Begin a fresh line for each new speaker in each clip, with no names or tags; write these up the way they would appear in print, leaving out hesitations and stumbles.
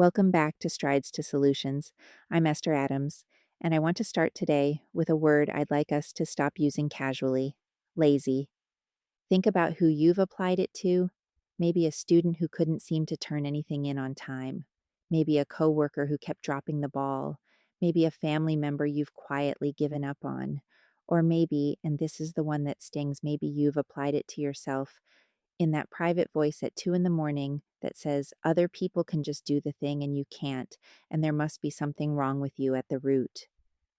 Welcome back to Strides to Solutions. I'm Esther Adams, and I want to start today with a word I'd like us to stop using casually: lazy. Think about who you've applied it to. Maybe a student who couldn't seem to turn anything in on time. Maybe a coworker who kept dropping the ball. Maybe a family member you've quietly given up on. Or maybe, and this is the one that stings, maybe you've applied it to yourself in that private voice at 2 in the morning that says other people can just do the thing and you can't, and there must be something wrong with you at the root.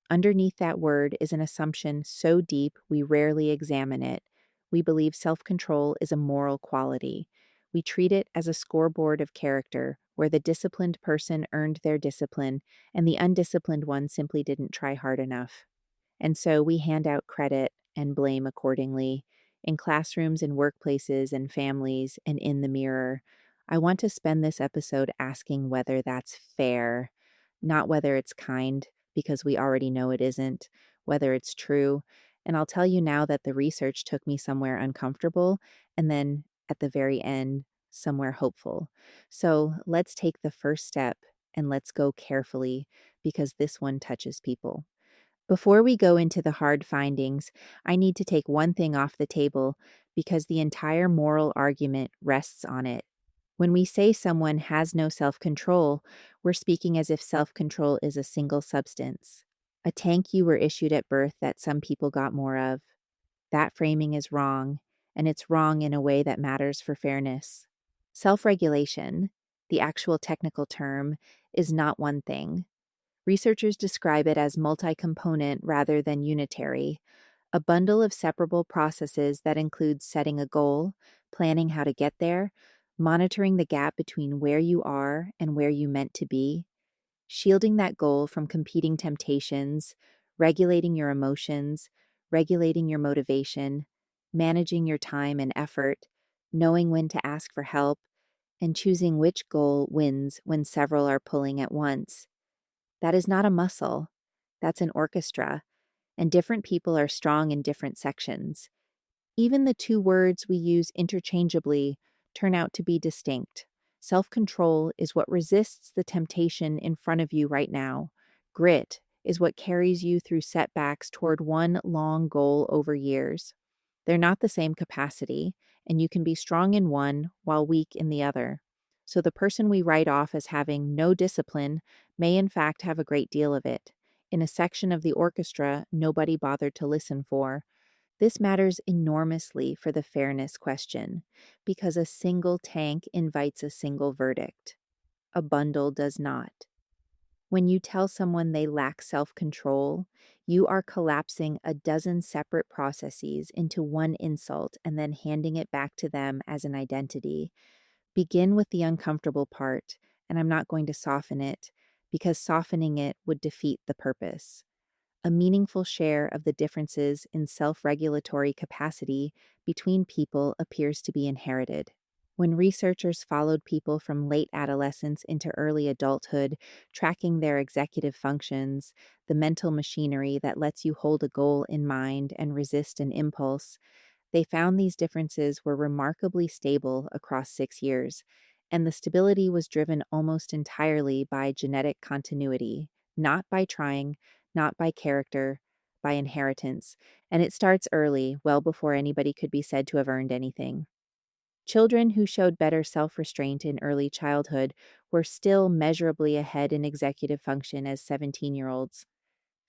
Underneath that word is an assumption so deep we rarely examine it. We believe self control is a moral quality. We treat it as a scoreboard of character, where the disciplined person earned their discipline and the undisciplined one simply didn't try hard enough. And so we hand out credit and blame accordingly in classrooms and workplaces and families and in the mirror. I want to spend this episode asking whether that's fair, not whether it's kind, because we already know it isn't, whether it's true. And I'll tell you now that the research took me somewhere uncomfortable and then at the very end, somewhere hopeful. So let's take the first step and let's go carefully because this one touches people. Before we go into the hard findings, I need to take one thing off the table because the entire moral argument rests on it. When we say someone has no self control, we're speaking as if self control is a single substance, a tank you were issued at birth that some people got more of. That framing is wrong, and it's wrong in a way that matters for fairness. Self regulation, the actual technical term, is not one thing. Researchers describe it as multi-component rather than unitary, a bundle of separable processes that includes setting a goal, planning how to get there, monitoring the gap between where you are and where you meant to be, shielding that goal from competing temptations, regulating your emotions, regulating your motivation, managing your time and effort, knowing when to ask for help, and choosing which goal wins when several are pulling at once. That is not a muscle. That's an orchestra, and different people are strong in different sections. Even the two words we use interchangeably turn out to be distinct. Self-control is what resists the temptation in front of you right now. Grit is what carries you through setbacks toward one long goal over years. They're not the same capacity, and you can be strong in one while weak in the other. So the person we write off as having no discipline may in fact have a great deal of it, in a section of the orchestra nobody bothered to listen for. This matters enormously for the fairness question, because a single tank invites a single verdict. A bundle does not. When you tell someone they lack self-control, you are collapsing a dozen separate processes into one insult and then handing it back to them as an identity. Begin with the uncomfortable part, and I'm not going to soften it, because softening it would defeat the purpose. A meaningful share of the differences in self-regulatory capacity between people appears to be inherited. When researchers followed people from late adolescence into early adulthood, tracking their executive functions, the mental machinery that lets you hold a goal in mind and resist an impulse, they found these differences were remarkably stable across 6 years, and the stability was driven almost entirely by genetic continuity, not by trying, not by character, by inheritance, and it starts early, well before anybody could be said to have earned anything. Children who showed better self-restraint in early childhood were still measurably ahead in executive function as 17-year-olds.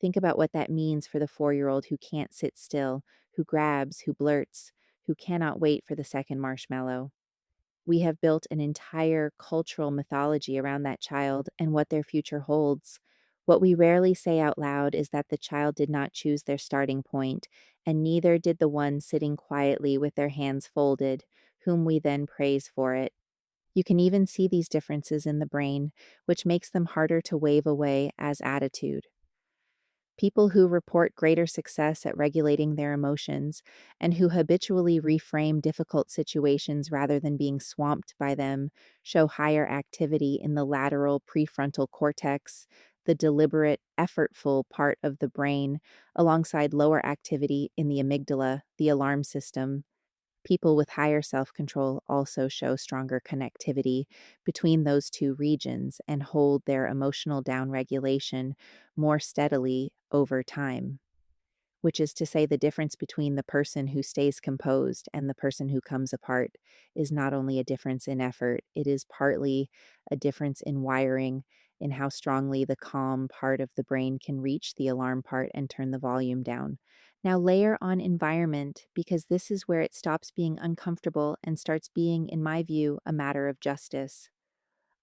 Think about what that means for the 4-year-old who can't sit still, who grabs, who blurts, who cannot wait for the second marshmallow. We have built an entire cultural mythology around that child and what their future holds. What we rarely say out loud is that the child did not choose their starting point, and neither did the one sitting quietly with their hands folded, whom we then praise for it. You can even see these differences in the brain, which makes them harder to wave away as attitude. People who report greater success at regulating their emotions and who habitually reframe difficult situations rather than being swamped by them show higher activity in the lateral prefrontal cortex, the deliberate, effortful part of the brain, alongside lower activity in the amygdala, the alarm system. People with higher self control also show stronger connectivity between those two regions and hold their emotional downregulation more steadily over time, which is to say, the difference between the person who stays composed and the person who comes apart is not only a difference in effort, it is partly a difference in wiring, in how strongly the calm part of the brain can reach the alarm part and turn the volume down. Now, layer on environment, because this is where it stops being uncomfortable and starts being, in my view, a matter of justice.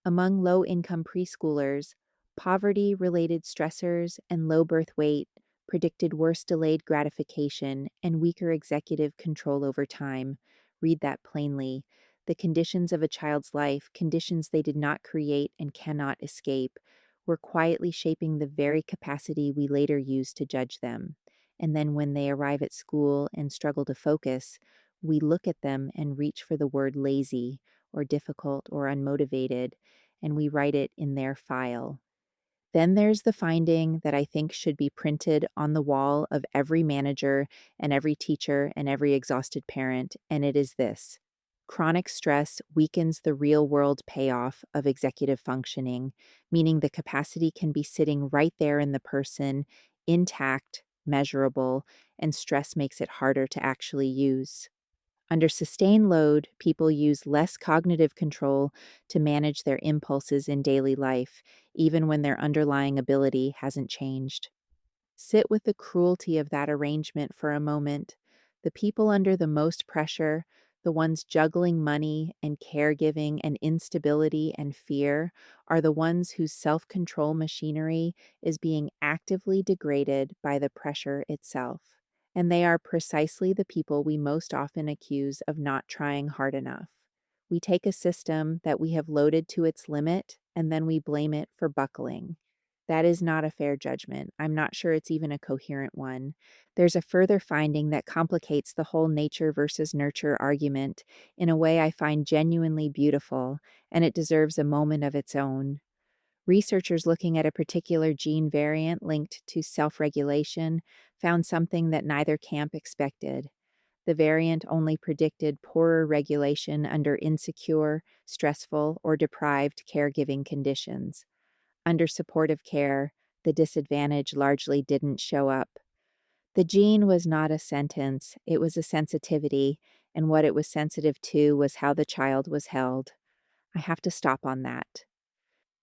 Among low income preschoolers, poverty related stressors and low birth weight predicted worse delayed gratification and weaker executive control over time. Read that plainly. The conditions of a child's life, conditions they did not create and cannot escape, were quietly shaping the very capacity we later use to judge them. And then when they arrive at school and struggle to focus, we look at them and reach for the word lazy or difficult or unmotivated, and we write it in their file. Then there's the finding that I think should be printed on the wall of every manager and every teacher and every exhausted parent, and it is this: chronic stress weakens the real world payoff of executive functioning, meaning the capacity can be sitting right there in the person, intact, measurable, and stress makes it harder to actually use. Under sustained load, people use less cognitive control to manage their impulses in daily life, even when their underlying ability hasn't changed. Sit with the cruelty of that arrangement for a moment. The people under the most pressure, the ones juggling money and caregiving and instability and fear, are the ones whose self control machinery is being actively degraded by the pressure itself. And they are precisely the people we most often accuse of not trying hard enough. We take a system that we have loaded to its limit and then we blame it for buckling. That is not a fair judgment. I'm not sure it's even a coherent one. There's a further finding that complicates the whole nature versus nurture argument in a way I find genuinely beautiful, and it deserves a moment of its own. Researchers looking at a particular gene variant linked to self regulation found something that neither camp expected. The variant only predicted poorer regulation under insecure, stressful, or deprived caregiving conditions. Under supportive care, the disadvantage largely didn't show up. The gene was not a sentence, it was a sensitivity, and what it was sensitive to was how the child was held. I have to stop on that.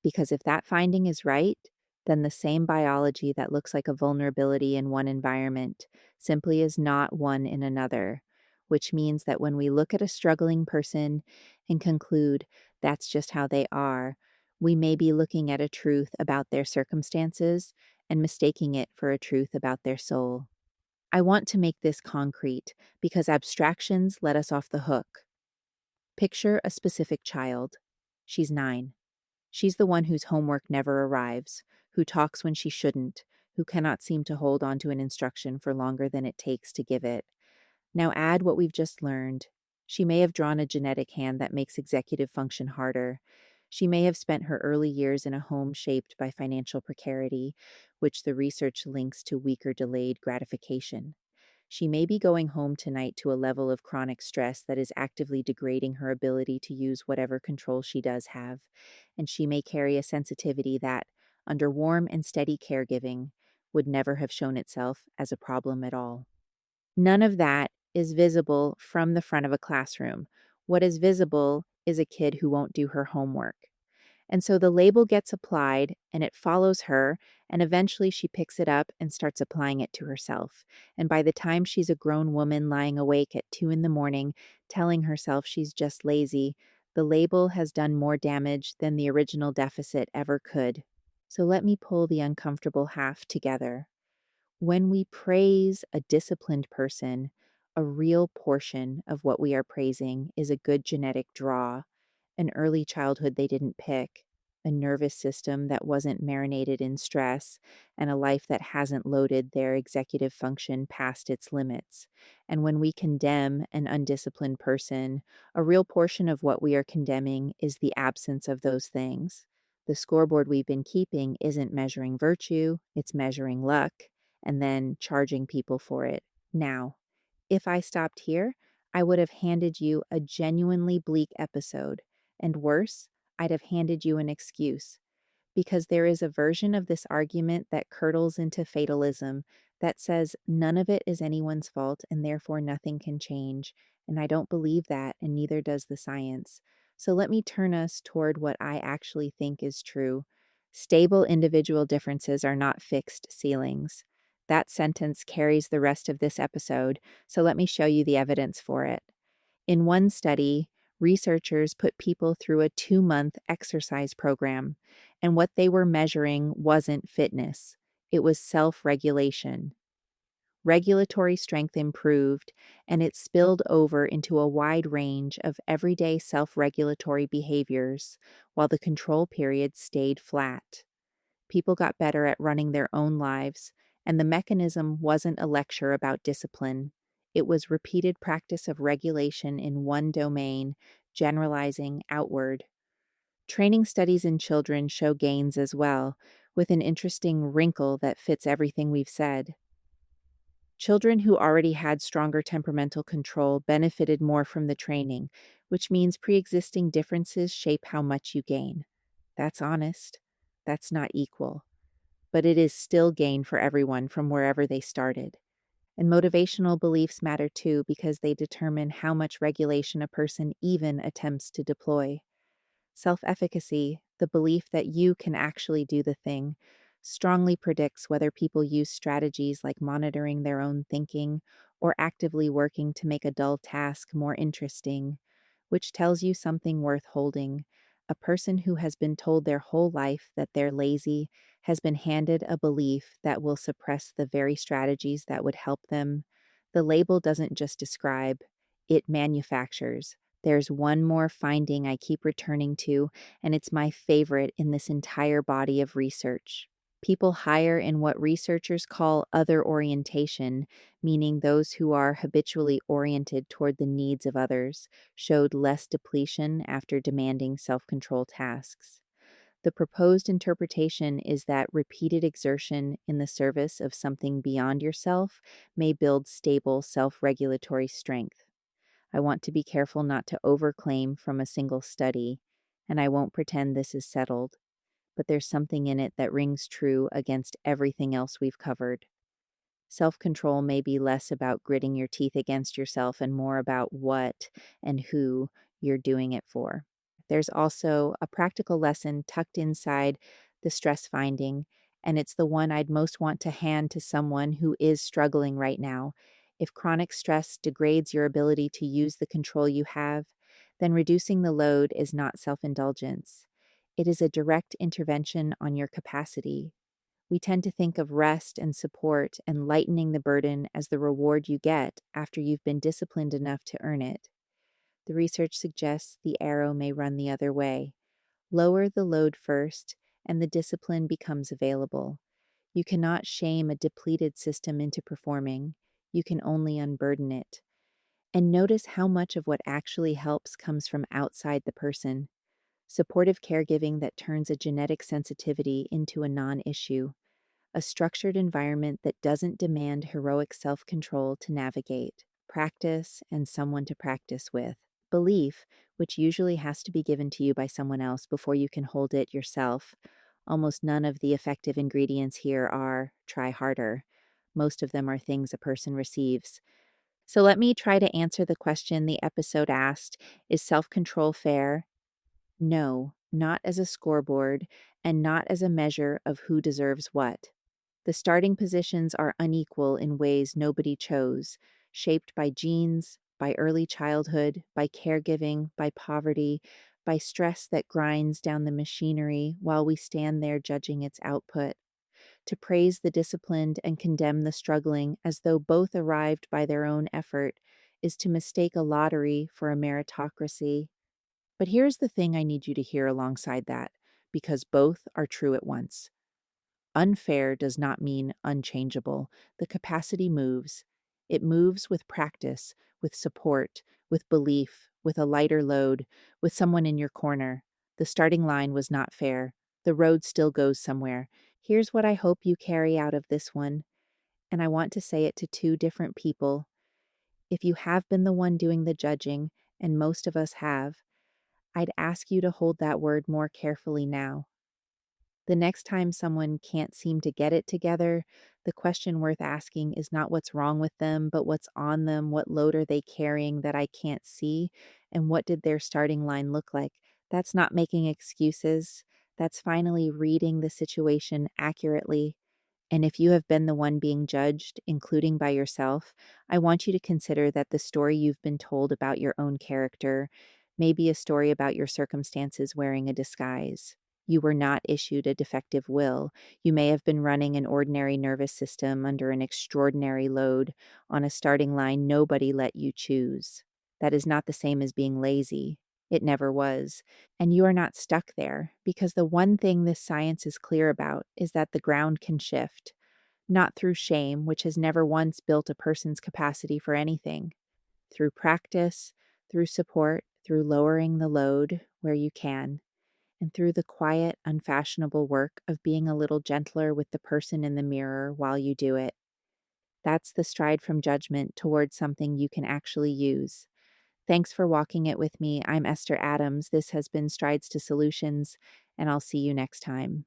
Because if that finding is right, then the same biology that looks like a vulnerability in one environment simply is not one in another, which means that when we look at a struggling person and conclude that's just how they are, we may be looking at a truth about their circumstances and mistaking it for a truth about their soul. I want to make this concrete because abstractions let us off the hook. Picture a specific child. She's 9. She's the one whose homework never arrives, who talks when she shouldn't, who cannot seem to hold on to an instruction for longer than it takes to give it. Now add what we've just learned. She may have drawn a genetic hand that makes executive function harder. She may have spent her early years in a home shaped by financial precarity, which the research links to weaker delayed gratification. She may be going home tonight to a level of chronic stress that is actively degrading her ability to use whatever control she does have, and she may carry a sensitivity that, under warm and steady caregiving, would never have shown itself as a problem at all. None of that is visible from the front of a classroom. What is visible is a kid who won't do her homework. And so the label gets applied and it follows her, and eventually she picks it up and starts applying it to herself. And by the time she's a grown woman lying awake at 2 a.m, telling herself she's just lazy, the label has done more damage than the original deficit ever could. So let me pull the uncomfortable half together. When we praise a disciplined person, a real portion of what we are praising is a good genetic draw, an early childhood they didn't pick, a nervous system that wasn't marinated in stress, and a life that hasn't loaded their executive function past its limits. And when we condemn an undisciplined person, a real portion of what we are condemning is the absence of those things. The scoreboard we've been keeping isn't measuring virtue, it's measuring luck, and then charging people for it. Now, if I stopped here, I would have handed you a genuinely bleak episode. And worse, I'd have handed you an excuse. Because there is a version of this argument that curdles into fatalism that says none of it is anyone's fault and therefore nothing can change. And I don't believe that, and neither does the science. So let me turn us toward what I actually think is true. Stable individual differences are not fixed ceilings. That sentence carries the rest of this episode, so let me show you the evidence for it. In one study, researchers put people through a 2-month exercise program, and what they were measuring wasn't fitness, it was self regulation. Regulatory strength improved, and it spilled over into a wide range of everyday self regulatory behaviors, while the control period stayed flat. People got better at running their own lives, and the mechanism wasn't a lecture about discipline. It was repeated practice of regulation in one domain, generalizing outward. Training studies in children show gains as well, with an interesting wrinkle that fits everything we've said. Children who already had stronger temperamental control benefited more from the training, which means pre existing differences shape how much you gain. That's honest. That's not equal. But it is still gain for everyone from wherever they started. And motivational beliefs matter too because they determine how much regulation a person even attempts to deploy. Self-efficacy, the belief that you can actually do the thing, strongly predicts whether people use strategies like monitoring their own thinking or actively working to make a dull task more interesting, which tells you something worth holding. A person who has been told their whole life that they're lazy has been handed a belief that will suppress the very strategies that would help them. The label doesn't just describe, it manufactures. There's one more finding I keep returning to, and it's my favorite in this entire body of research. People higher in what researchers call other orientation, meaning those who are habitually oriented toward the needs of others, showed less depletion after demanding self control tasks. The proposed interpretation is that repeated exertion in the service of something beyond yourself may build stable self regulatory strength. I want to be careful not to overclaim from a single study, and I won't pretend this is settled, but there's something in it that rings true against everything else we've covered. Self control may be less about gritting your teeth against yourself and more about what and who you're doing it for. There's also a practical lesson tucked inside the stress finding, and it's the one I'd most want to hand to someone who is struggling right now. If chronic stress degrades your ability to use the control you have, then reducing the load is not self indulgence. It is a direct intervention on your capacity. We tend to think of rest and support and lightening the burden as the reward you get after you've been disciplined enough to earn it. The research suggests the arrow may run the other way. Lower the load first, and the discipline becomes available. You cannot shame a depleted system into performing. You can only unburden it. And notice how much of what actually helps comes from outside the person. Supportive caregiving that turns a genetic sensitivity into a non issue. A structured environment that doesn't demand heroic self control to navigate. Practice and someone to practice with. Belief, which usually has to be given to you by someone else before you can hold it yourself. Almost none of the effective ingredients here are try harder. Most of them are things a person receives. So let me try to answer the question the episode asked. Is self control fair? No, not as a scoreboard and not as a measure of who deserves what. The starting positions are unequal in ways nobody chose, shaped by genes, by early childhood, by caregiving, by poverty, by stress that grinds down the machinery while we stand there judging its output. To praise the disciplined and condemn the struggling as though both arrived by their own effort is to mistake a lottery for a meritocracy. But here's the thing I need you to hear alongside that, because both are true at once. Unfair does not mean unchangeable. The capacity moves. It moves with practice, with support, with belief, with a lighter load, with someone in your corner. The starting line was not fair. The road still goes somewhere. Here's what I hope you carry out of this one, and I want to say it to two different people. If you have been the one doing the judging, and most of us have, I'd ask you to hold that word more carefully now. The next time someone can't seem to get it together, the question worth asking is not what's wrong with them, but what's on them, what load are they carrying that I can't see, and what did their starting line look like? That's not making excuses. That's finally reading the situation accurately. And if you have been the one being judged, including by yourself, I want you to consider that the story you've been told about your own character may be a story about your circumstances wearing a disguise. You were not issued a defective will. You may have been running an ordinary nervous system under an extraordinary load on a starting line nobody let you choose. That is not the same as being lazy. It never was. And you are not stuck there, because the one thing this science is clear about is that the ground can shift, not through shame, which has never once built a person's capacity for anything, through practice, through support, through lowering the load where you can, and through the quiet, unfashionable work of being a little gentler with the person in the mirror while you do it. That's the stride from judgment towards something you can actually use. Thanks for walking it with me. I'm Esther Adams. This has been Strides to Solutions, and I'll see you next time.